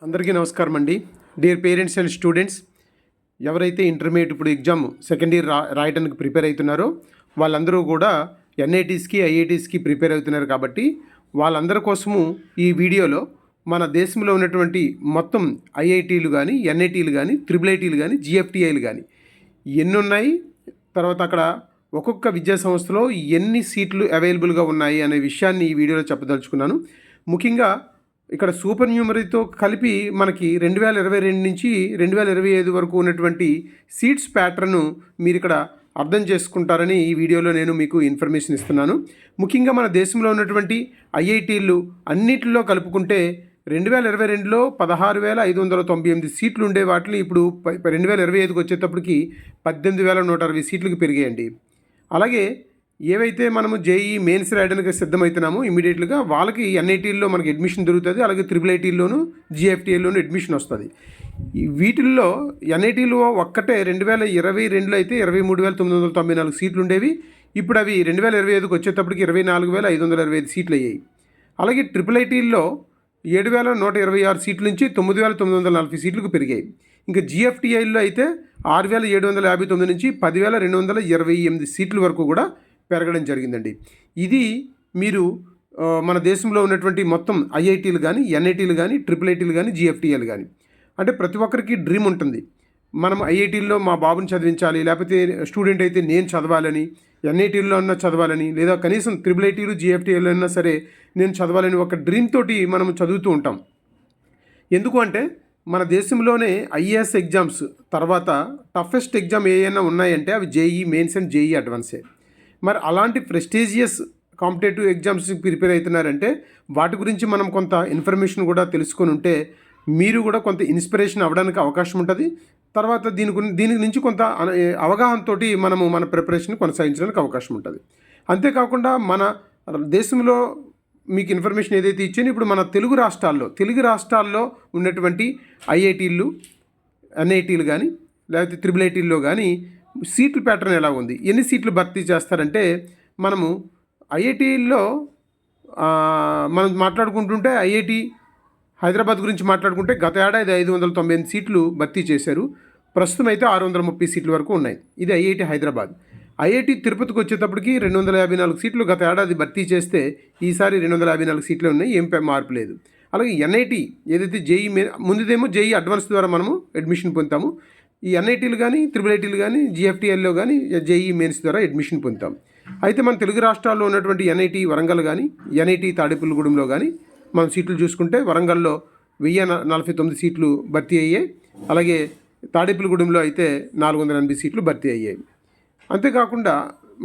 అందరికీ నమస్కారం అండి. డియర్ పేరెంట్స్ అండ్ స్టూడెంట్స్, ఎవరైతే ఇంటర్మీడియట్ ఇప్పుడు ఎగ్జామ్ సెకండ్ ఇయర్ రాయడానికి ప్రిపేర్ అవుతున్నారో వాళ్ళందరూ కూడా ఎన్ఐటీస్కి ఐఐటీస్కి ప్రిపేర్ అవుతున్నారు. కాబట్టి వాళ్ళందరి కోసము ఈ వీడియోలో మన దేశంలో ఉన్నటువంటి మొత్తం ఐఐటీలు కానీ, ఎన్ఐటీలు కానీ, త్రిబుల్ ఐటీలు కానీ, జిఎఫ్టిఐలు కానీ ఎన్ని ఉన్నాయి, తర్వాత అక్కడ ఒక్కొక్క విద్యా సంస్థలో ఎన్ని సీట్లు అవైలబుల్గా ఉన్నాయి అనే విషయాన్ని ఈ వీడియోలో చెప్పదలుచుకున్నాను. ముఖ్యంగా ఇక్కడ సూపర్ న్యూమరీతో కలిపి మనకి 2022 నుంచి 2025 వరకు ఉన్నటువంటి సీట్స్ ప్యాటర్ను మీరు ఇక్కడ అర్థం చేసుకుంటారని ఈ వీడియోలో నేను మీకు ఇన్ఫర్మేషన్ ఇస్తున్నాను. ముఖ్యంగా మన దేశంలో ఉన్నటువంటి ఐఐటీలు అన్నిటిలో కలుపుకుంటే 2022లో 16,598 సీట్లు ఉండే వాటిని ఇప్పుడు 2025కి వచ్చేటప్పటికి 18,160 సీట్లకు పెరిగాయండి. అలాగే ఏవైతే మనము జేఈ మెయిన్స్ రాయడానికి సిద్ధమవుతున్నామో ఇమీడియట్గా వాళ్ళకి ఎన్ఐటీల్లో మనకి అడ్మిషన్ దొరుకుతుంది. అలాగే త్రిబుల్ ఐటీల్లోనూ జిఎఫ్టీఐల్లోనూ అడ్మిషన్ వస్తుంది. వీటిల్లో ఎన్ఐటీలో ఒక్కటే 2022లో అయితే 23,994 సీట్లు ఉండేవి. ఇప్పుడు అవి 2025కి వచ్చేటప్పటికి 24,525 సీట్లు అయ్యాయి. అలాగే ట్రిపుల్ ఐటీల్లో 7,126 సీట్ల నుంచి 9,940 సీట్లకు పెరిగాయి. ఇంకా జిఎఫ్టీఐల్లో అయితే 6,759 నుంచి 10,228 సీట్ల వరకు కూడా పెరగడం జరిగిందండి. ఇది మీరు మన దేశంలో ఉన్నటువంటి మొత్తం ఐఐటీలు కానీ, ఎన్ఐటీలు కానీ, ట్రిపుల్ ఐటీలు కానీ, జిఎఫ్టీఎల్ కానీ, అంటే ప్రతి ఒక్కరికి డ్రీమ్ ఉంటుంది. మనం ఐఐటీల్లో మా బాబుని చదివించాలి, లేకపోతే స్టూడెంట్ అయితే నేను చదవాలని, ఎన్ఐటీల్లో అన్నా చదవాలని, లేదా కనీసం త్రిబుల్ ఐటీలు జిఎఫ్టీఎల్లో అయినా సరే నేను చదవాలని ఒక డ్రీమ్ తోటి మనం చదువుతూ ఉంటాం. ఎందుకు అంటే మన దేశంలోనే ఐఏఎస్ ఎగ్జామ్స్ తర్వాత టఫెస్ట్ ఎగ్జామ్ ఏమైనా ఉన్నాయంటే అవి జేఈ మెయిన్స్ అండ్ జేఈ అడ్వాన్సే. మరి అలాంటి ప్రెస్టీజియస్ కాంపిటేటివ్ ఎగ్జామ్స్కి ప్రిపేర్ అవుతున్నారంటే వాటి గురించి మనం కొంత ఇన్ఫర్మేషన్ కూడా తెలుసుకొని ఉంటే మీరు కూడా కొంత ఇన్స్పిరేషన్ అవ్వడానికి అవకాశం ఉంటుంది. తర్వాత దీని నుంచి కొంత అవగాహనతో మనము మన ప్రిపరేషన్ కొనసాగించడానికి అవకాశం ఉంటుంది. అంతేకాకుండా మన దేశంలో మీకు ఇన్ఫర్మేషన్ ఏదైతే ఇచ్చానో ఇప్పుడు మన తెలుగు రాష్ట్రాల్లో ఉన్నటువంటి ఐఐటీలు, ఎన్ఐటీలు కానీ, లేకపోతే త్రిబుల్ ఐటీల్లో కానీ సీట్ల ప్యాటర్న్ ఎలా ఉంది, ఎన్ని సీట్లు భర్తీ చేస్తారంటే మనము ఐఐటీల్లో మనం మాట్లాడుకుంటుంటే ఐఐటి హైదరాబాద్ గురించి మాట్లాడుకుంటే గత ఏడాది 598 సీట్లు భర్తీ చేశారు. ప్రస్తుతం అయితే 630 సీట్ల వరకు ఉన్నాయి. ఇది ఐఐటి హైదరాబాద్. ఐఐటి తిరుపతికి వచ్చేటప్పటికి 254 సీట్లు గత ఏడాది భర్తీ చేస్తే ఈసారి 254 సీట్లు ఉన్నాయి, ఏం మార్పు లేదు. అలాగే ఎన్ఐటి ఏదైతే జేఈ ముందుదేమో జేఈ అడ్వాన్స్ ద్వారా మనము అడ్మిషన్ పొందుతాము. ఈ ఎన్ఐటీలు కానీ, త్రిబుల్ ఐటీలు కానీ, జిఎఫ్టీఎల్లో కానీ జేఈ మెయిన్స్ ద్వారా అడ్మిషన్ పొందుతాం. అయితే మన తెలుగు రాష్ట్రాల్లో ఉన్నటువంటి ఎన్ఐటి వరంగల్ కానీ, ఎన్ఐటి తాడేపల్లిగూడెంలో కానీ మనం సీట్లు చూసుకుంటే వరంగల్లో 1049 సీట్లు భర్తీ అయ్యాయి. అలాగే తాడేపల్లిగూడెంలో అయితే 480 సీట్లు భర్తీ అయ్యాయి. అంతేకాకుండా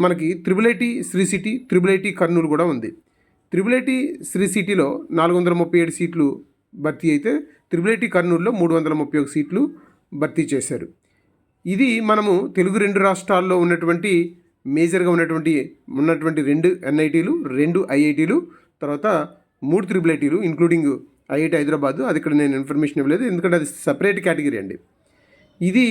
మనకి triple IT Sri City, triple IT Kurnool కూడా ఉంది. త్రిబుల్ ఐటీ శ్రీ సిటీలో 437 సీట్లు భర్తీ అయితే త్రిబుల్ ఐటీ కర్నూలులో 331 సీట్లు భర్తీ చేశారు. ఇది మనము తెలుగు రెండు రాష్ట్రాల్లో ఉన్నటువంటి మేజర్గా ఉన్నటువంటి 2 ఎన్ఐటీలు, 2 ఐఐటీలు, తర్వాత 3 త్రిబుల్ ఐటీలు ఇంక్లూడింగ్ ఐఐటి హైదరాబాదు. అది ఇక్కడ నేను ఇన్ఫర్మేషన్ ఇవ్వలేదు, ఎందుకంటే అది సపరేట్ కేటగిరీ అండి. ఇది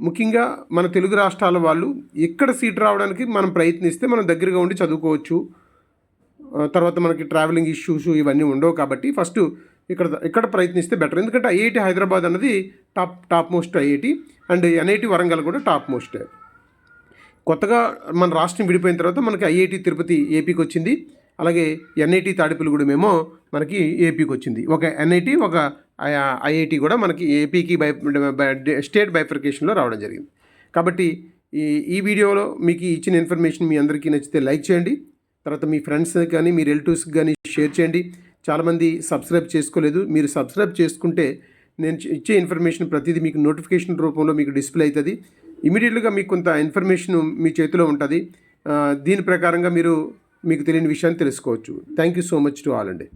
ముఖ్యంగా మన తెలుగు రాష్ట్రాల వాళ్ళు ఎక్కడ సీట్ రావడానికి మనం ప్రయత్నిస్తే మనం దగ్గరగా ఉండి చదువుకోవచ్చు. తర్వాత మనకి ట్రావెలింగ్ ఇష్యూస్ ఇవన్నీ ఉండవు. కాబట్టి ఫస్ట్ ఇక్కడ ప్రయత్నిస్తే బెటర్. ఎందుకంటే ఐఐటి హైదరాబాద్ అన్నది top most IIT, and NIT Warangal కూడా టాప్ మోస్ట్. కొత్తగా మన రాష్ట్రం విడిపోయిన తర్వాత మనకి ఐఐటి తిరుపతి ఏపీకి వచ్చింది. అలాగే ఎన్ఐటి తాడేపల్లిగూడెం ఏమో మనకి ఏపీకి వచ్చింది. ఒక ఎన్ఐటి, ఒక ఐఐటి కూడా మనకి ఏపీకి స్టేట్ బైఫర్కేషన్లో రావడం జరిగింది. కాబట్టి ఈ వీడియోలో మీకు ఇచ్చిన ఇన్ఫర్మేషన్ మీ అందరికీ నచ్చితే లైక్ చేయండి. తర్వాత మీ ఫ్రెండ్స్ కానీ, మీ రిలేటివ్స్కి కానీ షేర్ చేయండి. చాలామంది సబ్స్క్రైబ్ చేసుకోలేదు. మీరు సబ్స్క్రైబ్ చేసుకుంటే నేను ఇచ్చే ఇన్ఫర్మేషన్ ప్రతిదీ మీకు నోటిఫికేషన్ రూపంలో మీకు డిస్ప్లే అవుతుంది. ఇమీడియట్గా మీకు కొంత ఇన్ఫర్మేషన్ మీ చేతిలో ఉంటుంది. దీని ప్రకారంగా మీకు తెలియని విషయాన్ని తెలుసుకోవచ్చు. Thank you so much to all అండి.